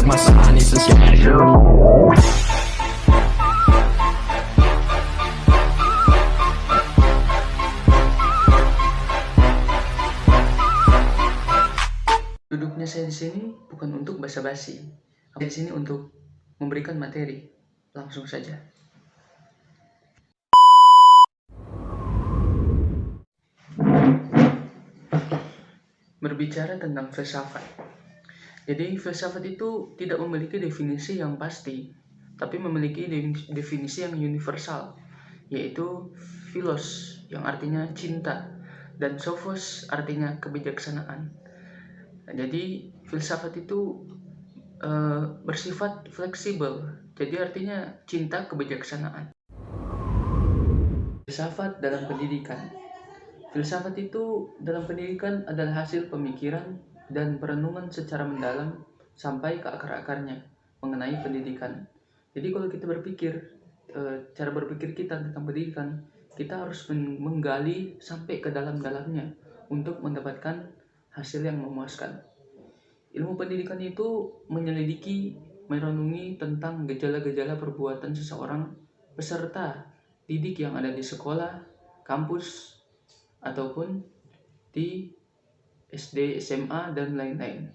took my sign, it's essential. Duduknya saya di sini bukan untuk basa-basi. Saya di sini untuk memberikan materi. Langsung saja. Berbicara tentang filsafat. Jadi filsafat itu tidak memiliki definisi yang pasti, tapi memiliki definisi yang universal, yaitu philos yang artinya cinta dan sophos artinya kebijaksanaan. Nah, jadi filsafat itu bersifat fleksibel, jadi artinya cinta kebijaksanaan. Filsafat dalam pendidikan. Filsafat itu dalam pendidikan adalah hasil pemikiran dan perenungan secara mendalam sampai ke akar-akarnya mengenai pendidikan. Jadi kalau kita berpikir, cara berpikir kita tentang pendidikan, kita harus menggali sampai ke dalam-dalamnya untuk mendapatkan hasil yang memuaskan. Ilmu pendidikan itu menyelidiki, merenungi tentang gejala-gejala perbuatan seseorang peserta didik yang ada di sekolah, kampus, ataupun di SD, SMA, dan lain-lain.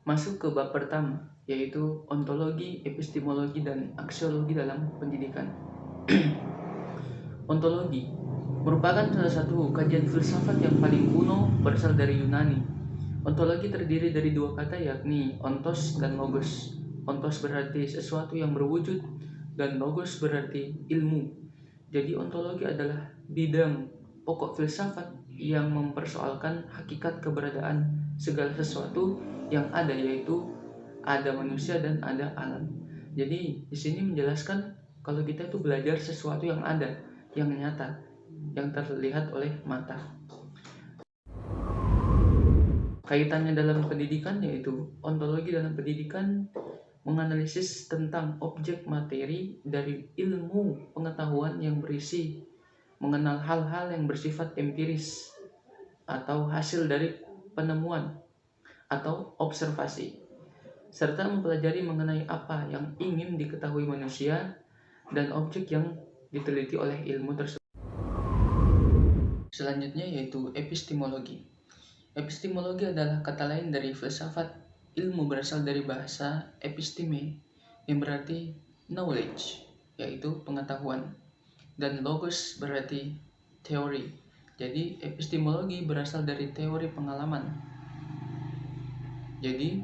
Masuk ke bab pertama, yaitu ontologi, epistemologi, dan aksiologi dalam pendidikan. Ontologi merupakan salah satu kajian filsafat yang paling kuno, berasal dari Yunani. Ontologi terdiri dari dua kata, yakni ontos dan logos. Ontos berarti sesuatu yang berwujud dan logos berarti ilmu. Jadi ontologi adalah bidang pokok filsafat yang mempersoalkan hakikat keberadaan segala sesuatu yang ada, yaitu ada manusia dan ada alam. Jadi di sini menjelaskan kalau kita itu belajar sesuatu yang ada, yang nyata, yang terlihat oleh mata. Kaitannya dalam pendidikan yaitu ontologi dalam pendidikan menganalisis tentang objek materi dari ilmu pengetahuan yang berisi mengenal hal-hal yang bersifat empiris atau hasil dari penemuan atau observasi, serta mempelajari mengenai apa yang ingin diketahui manusia dan objek yang diteliti oleh ilmu tersebut. Selanjutnya yaitu epistemologi. Epistemologi adalah kata lain dari filsafat. Ilmu berasal dari bahasa episteme yang berarti knowledge, yaitu pengetahuan, dan logos berarti teori. Jadi epistemologi berasal dari teori pengalaman. Jadi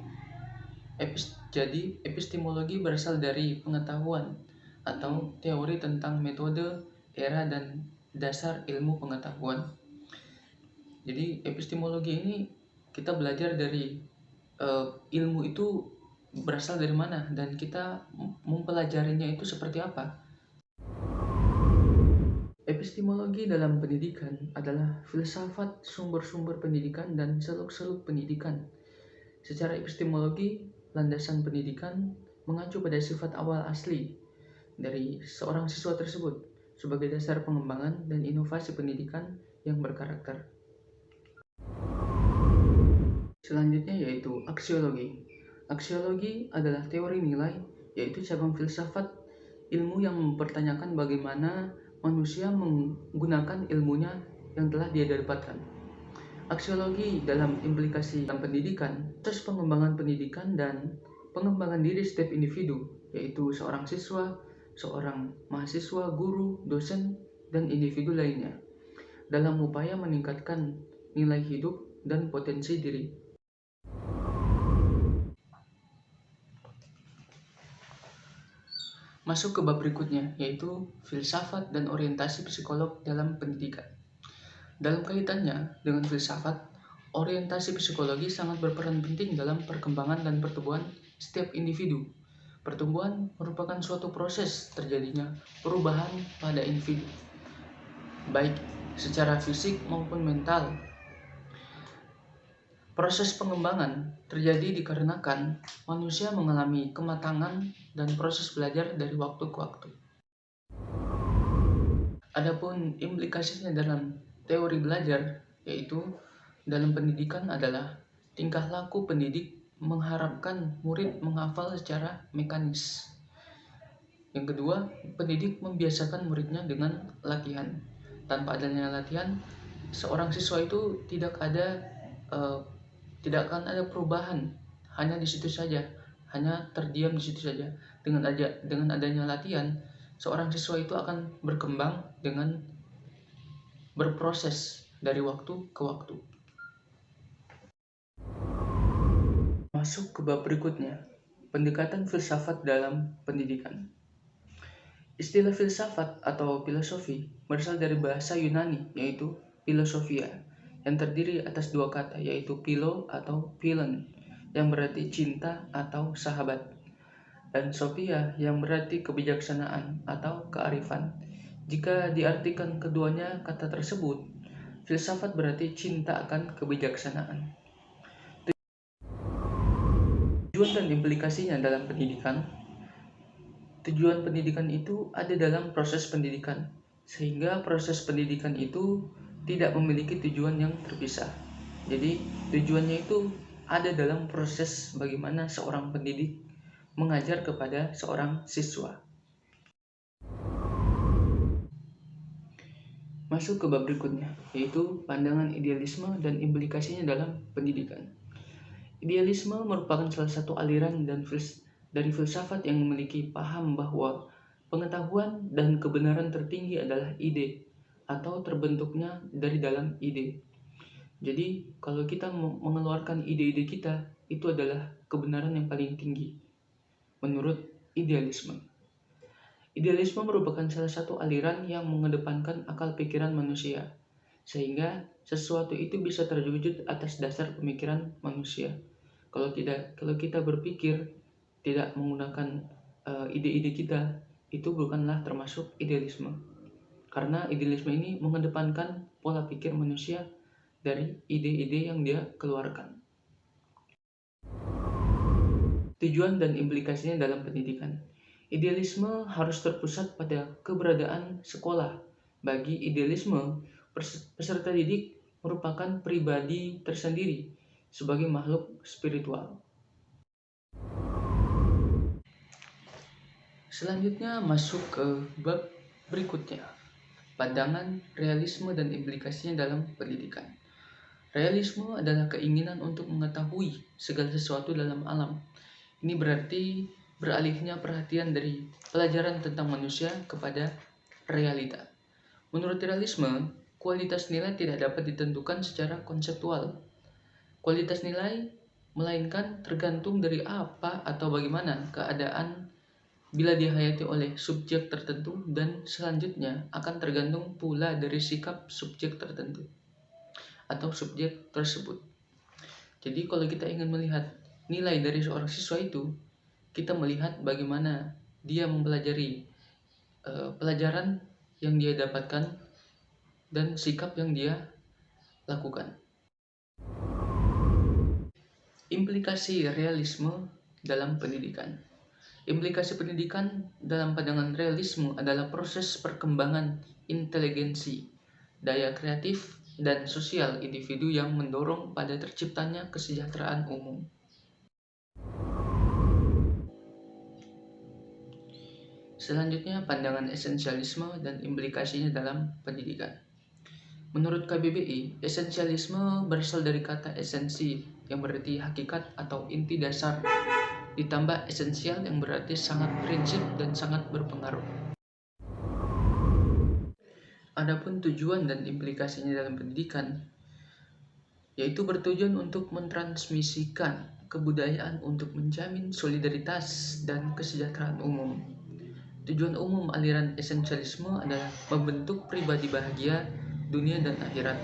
epistemologi berasal dari pengetahuan atau teori tentang metode, era, dan dasar ilmu pengetahuan. Jadi epistemologi ini kita belajar dari ilmu itu berasal dari mana dan kita mempelajarinya itu seperti apa. Epistemologi dalam pendidikan adalah filsafat sumber-sumber pendidikan dan seluk-seluk pendidikan. Secara epistemologi, landasan pendidikan mengacu pada sifat awal asli dari seorang siswa tersebut sebagai dasar pengembangan dan inovasi pendidikan yang berkarakter. Selanjutnya yaitu aksiologi. Aksiologi adalah teori nilai, yaitu cabang filsafat ilmu yang mempertanyakan bagaimana manusia menggunakan ilmunya yang telah dia dapatkan. Aksiologi dalam implikasi dalam pendidikan, proses pengembangan pendidikan dan pengembangan diri setiap individu, yaitu seorang siswa, seorang mahasiswa, guru, dosen, dan individu lainnya, dalam upaya meningkatkan nilai hidup dan potensi diri. Masuk ke bab berikutnya, yaitu filsafat dan orientasi psikolog dalam pendidikan. Dalam kaitannya dengan filsafat, orientasi psikologi sangat berperan penting dalam perkembangan dan pertumbuhan setiap individu. Pertumbuhan merupakan suatu proses terjadinya perubahan pada individu, baik secara fisik maupun mental. Proses pengembangan terjadi dikarenakan manusia mengalami kematangan dan proses belajar dari waktu ke waktu. Adapun implikasinya dalam teori belajar, yaitu dalam pendidikan adalah tingkah laku pendidik mengharapkan murid menghafal secara mekanis. Yang kedua, pendidik membiasakan muridnya dengan latihan. Tanpa adanya latihan, seorang siswa itu eh, tidak akan ada perubahan, hanya di situ saja, hanya terdiam di situ saja. Dengan adanya latihan, seorang siswa itu akan berkembang dengan berproses dari waktu ke waktu. Masuk ke bab berikutnya, pendekatan filsafat dalam pendidikan. Istilah filsafat atau filosofi berasal dari bahasa Yunani, yaitu philosophia, yang terdiri atas dua kata, yaitu philo atau philon, yang berarti cinta atau sahabat, dan sophia, yang berarti kebijaksanaan atau kearifan. Jika diartikan keduanya kata tersebut, filsafat berarti cinta akan kebijaksanaan. Tujuan dan implikasinya dalam pendidikan. Tujuan pendidikan itu ada dalam proses pendidikan, sehingga proses pendidikan itu tidak memiliki tujuan yang terpisah. Jadi tujuannya itu ada dalam proses bagaimana seorang pendidik mengajar kepada seorang siswa. Masuk ke bab berikutnya, yaitu pandangan idealisme dan implikasinya dalam pendidikan. Idealisme merupakan salah satu aliran dari filsafat yang memiliki paham bahwa pengetahuan dan kebenaran tertinggi adalah ide atau terbentuknya dari dalam ide. Jadi, kalau kita mengeluarkan ide-ide kita, itu adalah kebenaran yang paling tinggi menurut idealisme. Idealisme merupakan salah satu aliran yang mengedepankan akal pikiran manusia, sehingga sesuatu itu bisa terwujud atas dasar pemikiran manusia. Kalau kita berpikir tidak menggunakan ide-ide kita, itu bukanlah termasuk idealisme. Karena idealisme ini mengedepankan pola pikir manusia dari ide-ide yang dia keluarkan. Tujuan dan implikasinya dalam pendidikan. Idealisme harus terpusat pada keberadaan sekolah. Bagi idealisme, peserta didik merupakan pribadi tersendiri sebagai makhluk spiritual. Selanjutnya masuk ke bab berikutnya, pandangan realisme dan implikasinya dalam pendidikan. Realisme adalah keinginan untuk mengetahui segala sesuatu dalam alam. Ini berarti beralihnya perhatian dari pelajaran tentang manusia kepada realita. Menurut realisme, kualitas nilai tidak dapat ditentukan secara konseptual. Kualitas nilai melainkan tergantung dari apa atau bagaimana keadaan bila dihayati oleh subjek tertentu, dan selanjutnya akan tergantung pula dari sikap subjek tertentu atau subjek tersebut. Jadi kalau kita ingin melihat nilai dari seorang siswa itu, kita melihat bagaimana dia mempelajari pelajaran yang dia dapatkan dan sikap yang dia lakukan. Implikasi realisme dalam pendidikan. Implikasi pendidikan dalam pandangan realisme adalah proses perkembangan inteligensi, daya kreatif, dan sosial individu yang mendorong pada terciptanya kesejahteraan umum. Selanjutnya, pandangan esensialisme dan implikasinya dalam pendidikan. Menurut KBBI, esensialisme berasal dari kata esensi yang berarti hakikat atau inti dasar, ditambah esensial yang berarti sangat prinsip dan sangat berpengaruh. Adapun tujuan dan implikasinya dalam pendidikan, yaitu bertujuan untuk mentransmisikan kebudayaan untuk menjamin solidaritas dan kesejahteraan umum. Tujuan umum aliran esensialisme adalah membentuk pribadi bahagia dunia dan akhirat.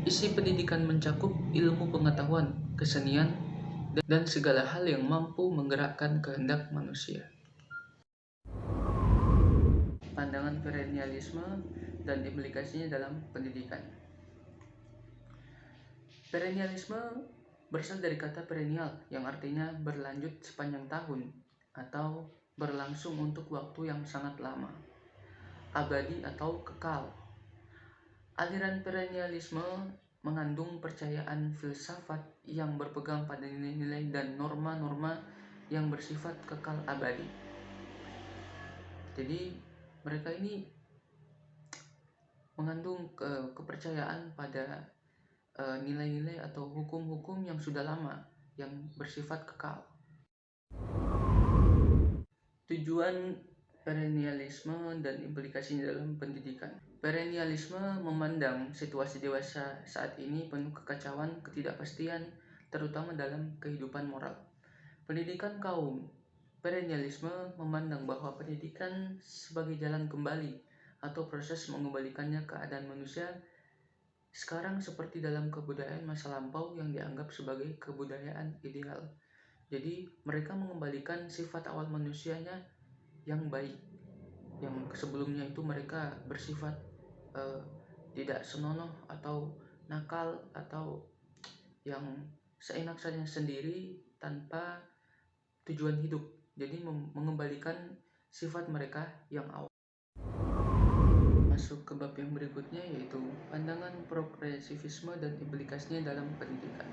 Isi pendidikan mencakup ilmu pengetahuan, kesenian, dan segala hal yang mampu menggerakkan kehendak manusia. Pandangan perennialisme dan implikasinya dalam pendidikan. Perennialisme berasal dari kata perennial yang artinya berlanjut sepanjang tahun atau berlangsung untuk waktu yang sangat lama, abadi atau kekal. Aliran perennialisme mengandung percayaan filsafat yang berpegang pada nilai-nilai dan norma-norma yang bersifat kekal abadi. Jadi mereka ini mengandung kepercayaan pada nilai-nilai atau hukum-hukum yang sudah lama yang bersifat kekal. Tujuan perennialisme dan implikasinya dalam pendidikan. Perennialisme memandang situasi dewasa saat ini penuh kekacauan, ketidakpastian, terutama dalam kehidupan moral. Pendidikan kaum. Perennialisme memandang bahwa pendidikan sebagai jalan kembali atau proses mengembalikannya keadaan manusia sekarang seperti dalam kebudayaan masa lampau yang dianggap sebagai kebudayaan ideal. Jadi mereka mengembalikan sifat awal manusianya yang baik, yang sebelumnya itu mereka bersifat tidak senonoh atau nakal atau yang seenak saja sendiri tanpa tujuan hidup. Jadi mengembalikan sifat mereka yang awal. Masuk ke bab yang berikutnya, yaitu pandangan progresivisme dan implikasinya dalam pendidikan.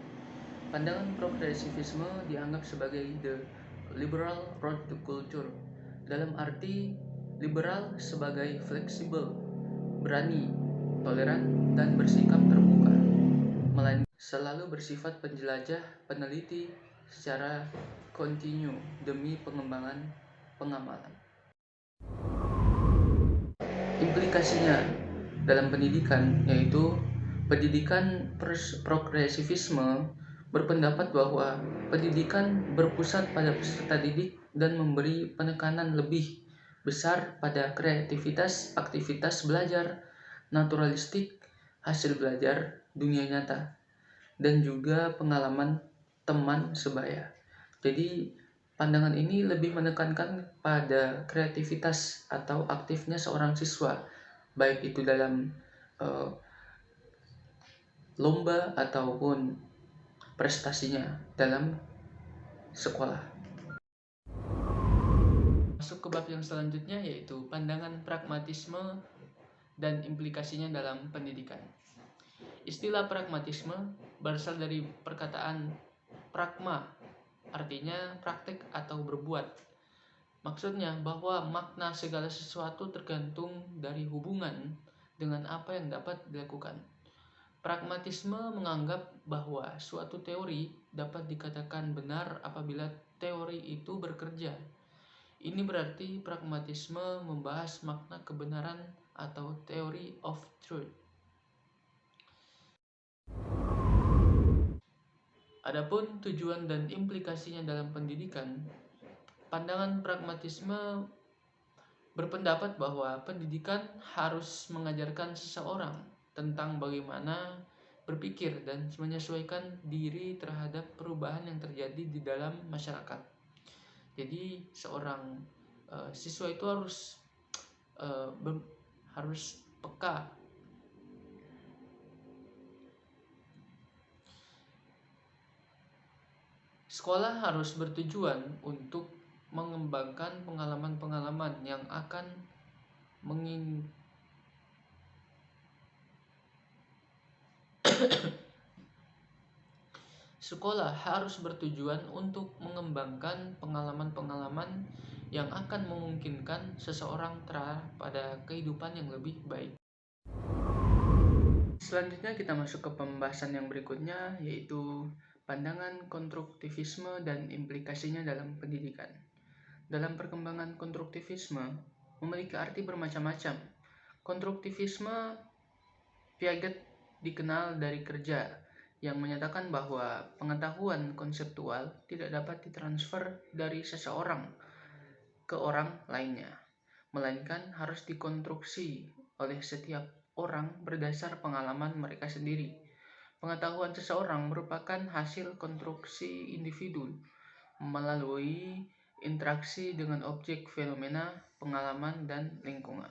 Pandangan progresivisme dianggap sebagai the liberal road to culture, dalam arti liberal sebagai fleksibel, berani, toleran, dan bersikap terbuka, melainkan selalu bersifat penjelajah, peneliti secara kontinu demi pengembangan pengamalan. Implikasinya dalam pendidikan, yaitu pendidikan progresivisme berpendapat bahwa pendidikan berpusat pada peserta didik dan memberi penekanan lebih besar pada kreativitas, aktivitas belajar, naturalistik, hasil belajar, dunia nyata, dan juga pengalaman teman sebaya. Jadi pandangan ini lebih menekankan pada kreativitas atau aktifnya seorang siswa, baik itu dalam lomba ataupun prestasinya dalam sekolah. Masuk ke bab yang selanjutnya, yaitu pandangan pragmatisme dan implikasinya dalam pendidikan. Istilah pragmatisme berasal dari perkataan pragma, artinya praktek atau berbuat. Maksudnya bahwa makna segala sesuatu tergantung dari hubungan dengan apa yang dapat dilakukan. Pragmatisme menganggap bahwa suatu teori dapat dikatakan benar apabila teori itu bekerja. Ini berarti pragmatisme membahas makna kebenaran atau theory of truth. Adapun tujuan dan implikasinya dalam pendidikan, pandangan pragmatisme berpendapat bahwa pendidikan harus mengajarkan seseorang tentang bagaimana berpikir dan menyesuaikan diri terhadap perubahan yang terjadi di dalam masyarakat. Jadi seorang siswa itu harus peka. Sekolah harus bertujuan untuk mengembangkan pengalaman-pengalaman yang akan Sekolah harus bertujuan untuk mengembangkan pengalaman-pengalaman yang akan memungkinkan seseorang pada kehidupan yang lebih baik. Selanjutnya kita masuk ke pembahasan yang berikutnya, yaitu pandangan konstruktivisme dan implikasinya dalam pendidikan. Dalam perkembangan konstruktivisme memiliki arti bermacam-macam. Konstruktivisme Piaget dikenal dari kerja yang menyatakan bahwa pengetahuan konseptual tidak dapat ditransfer dari seseorang ke orang lainnya, melainkan harus dikonstruksi oleh setiap orang berdasar pengalaman mereka sendiri. Pengetahuan seseorang merupakan hasil konstruksi individu melalui interaksi dengan objek, fenomena, pengalaman, dan lingkungan.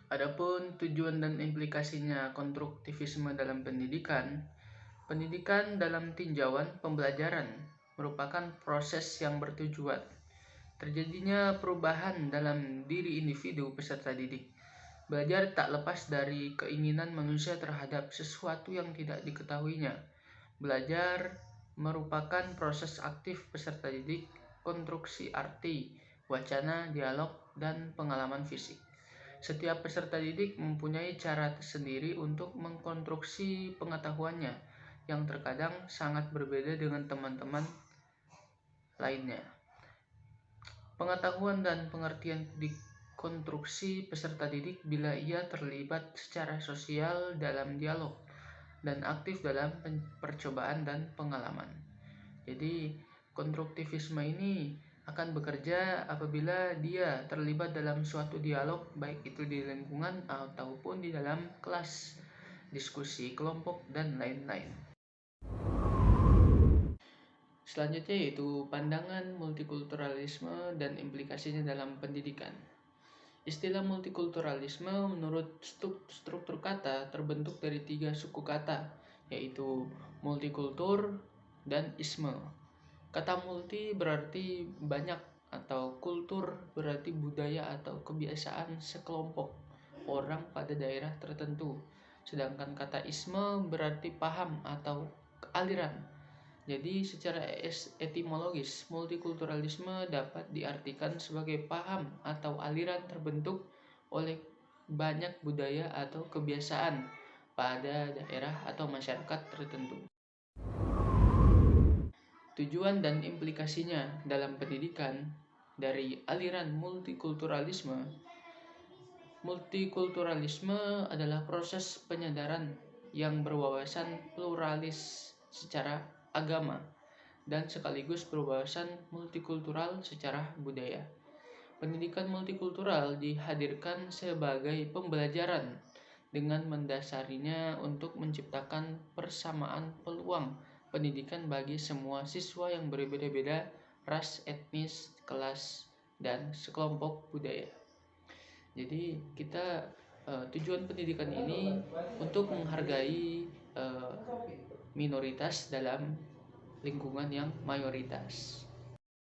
Adapun tujuan dan implikasinya konstruktivisme dalam pendidikan, pendidikan dalam tinjauan pembelajaran merupakan proses yang bertujuan terjadinya perubahan dalam diri individu peserta didik. Belajar tak lepas dari keinginan manusia terhadap sesuatu yang tidak diketahuinya. Belajar merupakan proses aktif peserta didik, konstruksi arti, wacana, dialog, dan pengalaman fisik. Setiap peserta didik mempunyai cara tersendiri untuk mengkonstruksi pengetahuannya, yang terkadang sangat berbeda dengan teman-teman lainnya. Pengetahuan dan pengertian dikonstruksi peserta didik bila ia terlibat secara sosial dalam dialog dan aktif dalam percobaan dan pengalaman. Jadi, konstruktivisme ini akan bekerja apabila dia terlibat dalam suatu dialog, baik itu di lingkungan ataupun di dalam kelas, diskusi kelompok, dan lain-lain. Selanjutnya yaitu pandangan multikulturalisme dan implikasinya dalam pendidikan. Istilah multikulturalisme menurut struktur kata terbentuk dari 3 suku kata, yaitu multikultur dan isme. Kata multi berarti banyak atau kultur berarti budaya atau kebiasaan sekelompok orang pada daerah tertentu. Sedangkan kata isme berarti paham atau aliran. Jadi secara etimologis, multikulturalisme dapat diartikan sebagai paham atau aliran terbentuk oleh banyak budaya atau kebiasaan pada daerah atau masyarakat tertentu. Tujuan dan implikasinya dalam pendidikan dari aliran multikulturalisme. Multikulturalisme adalah proses penyadaran yang berwawasan pluralis secara agama dan sekaligus berwawasan multikultural secara budaya. Pendidikan multikultural dihadirkan sebagai pembelajaran dengan mendasarinya untuk menciptakan persamaan peluang pendidikan bagi semua siswa yang berbeda-beda ras, etnis, kelas, dan sekelompok budaya. Jadi tujuan pendidikan ini untuk menghargai minoritas dalam lingkungan yang mayoritas.